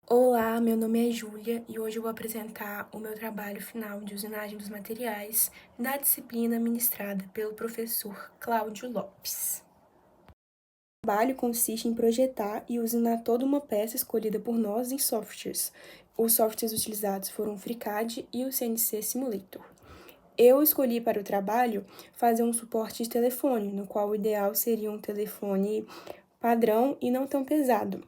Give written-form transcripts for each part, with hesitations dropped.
Olá, meu nome é Júlia e hoje eu vou apresentar o meu trabalho final de usinagem dos materiais da disciplina ministrada pelo professor Cláudio Lopes. O trabalho consiste em projetar e usinar toda uma peça escolhida por nós em softwares. Os softwares utilizados foram o FreeCAD e o CNC Simulator. Eu escolhi para o trabalho fazer um suporte de telefone, no qual o ideal seria um telefone padrão e não tão pesado.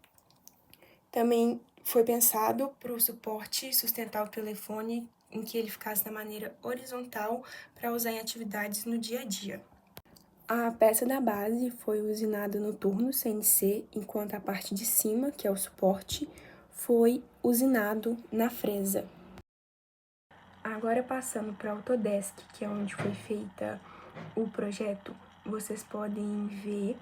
Também foi pensado para o suporte sustentar o telefone em que ele ficasse da maneira horizontal para usar em atividades no dia a dia. A peça da base foi usinada no torno CNC, enquanto a parte de cima, que é o suporte, foi usinado na fresa. Agora passando para a Autodesk, que é onde foi feita o projeto, vocês podem ver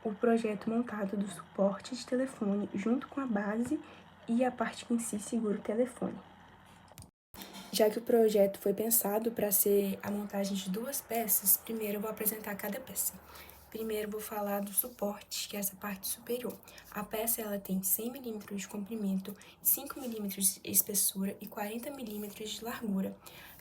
o projeto montado do suporte de telefone junto com a base e a parte que em si segura o telefone. Já que o projeto foi pensado para ser a montagem de duas peças, primeiro eu vou apresentar cada peça. Primeiro vou falar do suporte, que é essa parte superior. A peça ela tem 100 mm de comprimento, 5 mm de espessura e 40 mm de largura.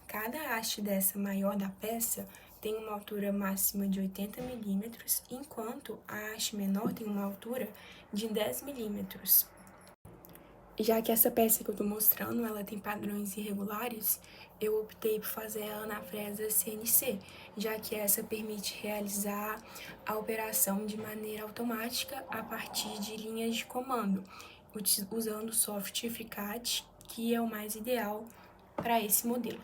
Cada haste dessa maior da peça tem uma altura máxima de 80 mm, enquanto a haste menor tem uma altura de 10 mm. Já que essa peça que eu tô mostrando, ela tem padrões irregulares, eu optei por fazer ela na fresa CNC, já que essa permite realizar a operação de maneira automática a partir de linhas de comando, usando o software FreeCAD, que é o mais ideal para esse modelo.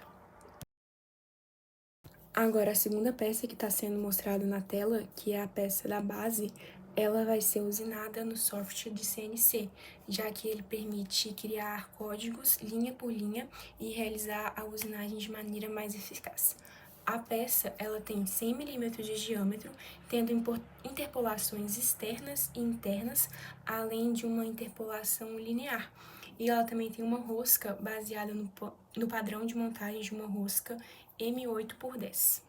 Agora, a segunda peça que está sendo mostrada na tela, que é a peça da base, ela vai ser usinada no software de CNC, já que ele permite criar códigos linha por linha e realizar a usinagem de maneira mais eficaz. A peça ela tem 100 mm de diâmetro, tendo interpolações externas e internas, além de uma interpolação linear. E ela também tem uma rosca baseada no padrão de montagem de uma rosca M8x10.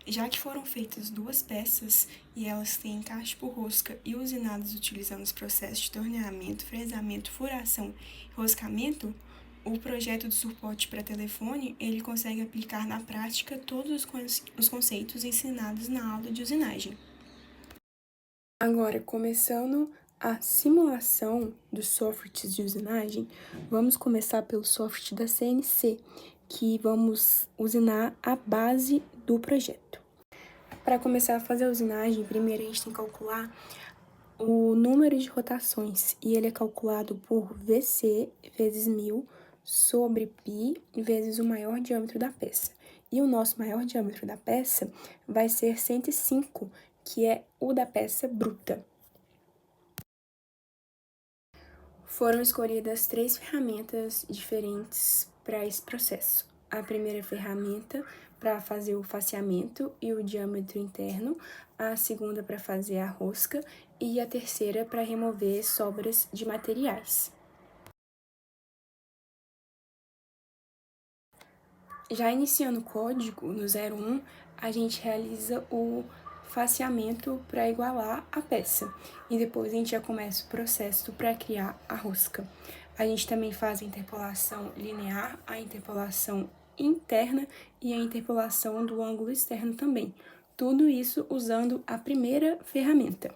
Já que foram feitas duas peças e elas têm encaixe por rosca e usinadas utilizando os processos de torneamento, fresamento, furação e roscamento, o projeto de suporte para telefone ele consegue aplicar na prática todos os conceitos ensinados na aula de usinagem. Agora, começando a simulação dos softwares de usinagem, vamos começar pelo software da CNC, que vamos usinar a base do projeto. Para começar a fazer a usinagem, primeiro a gente tem que calcular o número de rotações, e ele é calculado por VC vezes 1000 sobre π vezes o maior diâmetro da peça. E o nosso maior diâmetro da peça vai ser 105, que é o da peça bruta. Foram escolhidas 3 ferramentas diferentes para esse processo. A primeira ferramenta para fazer o faceamento e o diâmetro interno, a segunda para fazer a rosca e a terceira para remover sobras de materiais. Já iniciando o código no 01, a gente realiza o faceamento para igualar a peça. E depois a gente já começa o processo para criar a rosca. A gente também faz a interpolação linear, a interpolação interna e a interpolação do ângulo externo também. Tudo isso usando a primeira ferramenta.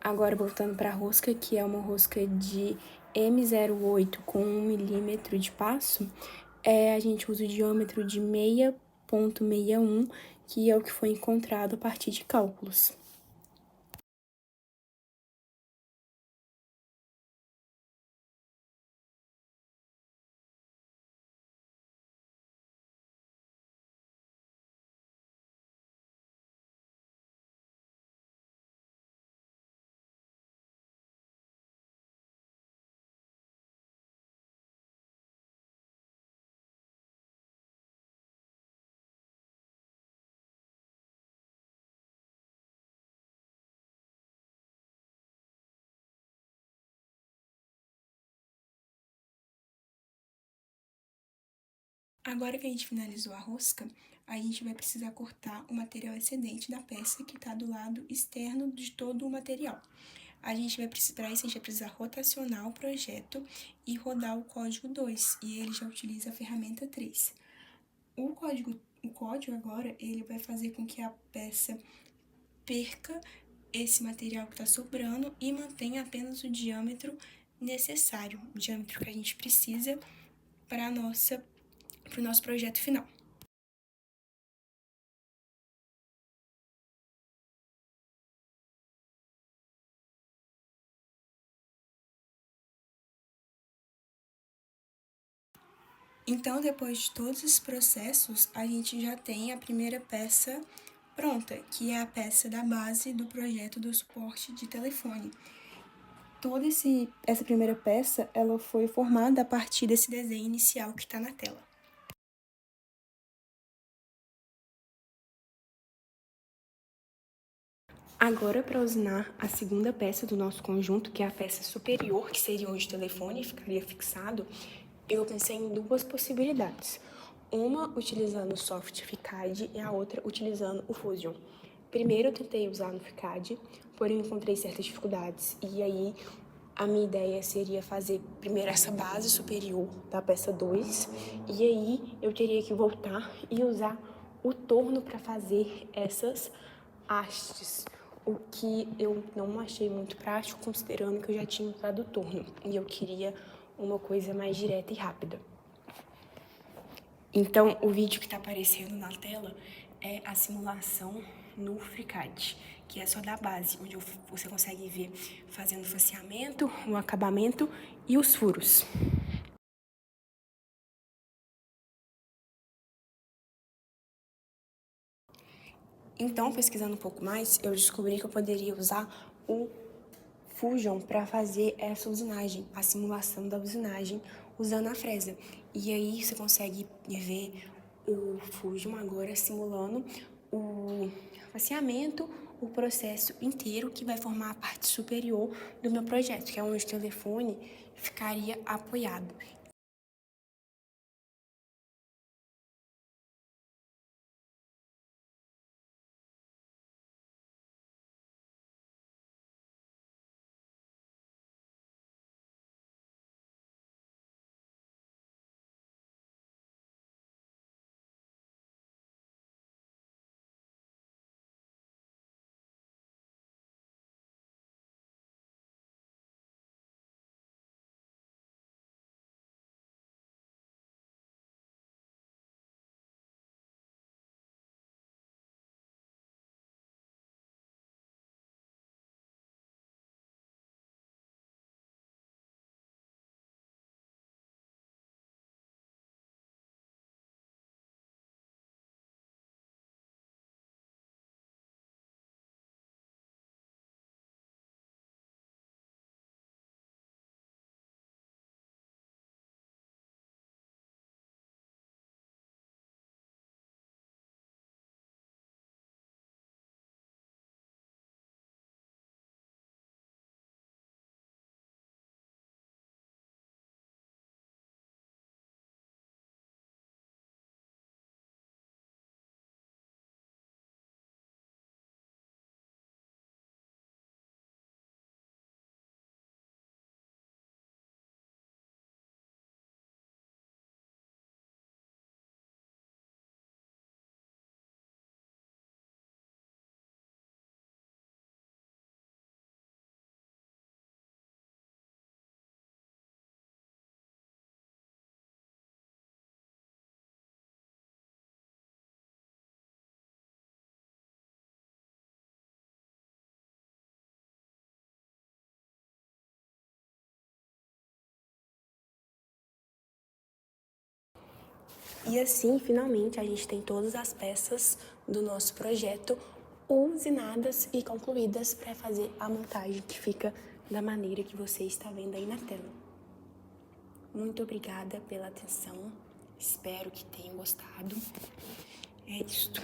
Agora, voltando para a rosca, que é uma rosca de M08 com 1 milímetro de passo, a gente usa o diâmetro de 6,61, que é o que foi encontrado a partir de cálculos. Agora que a gente finalizou a rosca, a gente vai precisar cortar o material excedente da peça que está do lado externo de todo o material. A gente vai precisar, para isso, a gente vai precisar rotacionar o projeto e rodar o código 2, e ele já utiliza a ferramenta 3. O código agora, ele vai fazer com que a peça perca esse material que está sobrando e mantenha apenas o diâmetro necessário, o diâmetro que a gente precisa para o nosso projeto final. Então, depois de todos esses processos, a gente já tem a primeira peça pronta, que é a peça da base do projeto do suporte de telefone. Toda essa primeira peça, ela foi formada a partir desse desenho inicial que está na tela. Agora, para usinar a segunda peça do nosso conjunto, que é a peça superior, que seria onde o telefone ficaria fixado, eu pensei em duas possibilidades. Uma utilizando o SoftFICAD e a outra utilizando o Fusion. Primeiro eu tentei usar no FICAD, porém encontrei certas dificuldades. E aí a minha ideia seria fazer primeiro essa base superior da peça 2, e aí eu teria que voltar e usar o torno para fazer essas hastes, o que eu não achei muito prático, considerando que eu já tinha usado o torno, e eu queria uma coisa mais direta e rápida. Então, o vídeo que está aparecendo na tela é a simulação no FreeCAD, que é só da base, onde você consegue ver fazendo o faceamento, o acabamento e os furos. Então, pesquisando um pouco mais, eu descobri que eu poderia usar o Fusion para fazer essa usinagem, a simulação da usinagem usando a fresa. E aí você consegue ver o Fusion agora simulando o faceamento, o processo inteiro que vai formar a parte superior do meu projeto, que é onde o telefone ficaria apoiado. E assim, finalmente, a gente tem todas as peças do nosso projeto usinadas e concluídas para fazer a montagem que fica da maneira que você está vendo aí na tela. Muito obrigada pela atenção, espero que tenham gostado. É isto.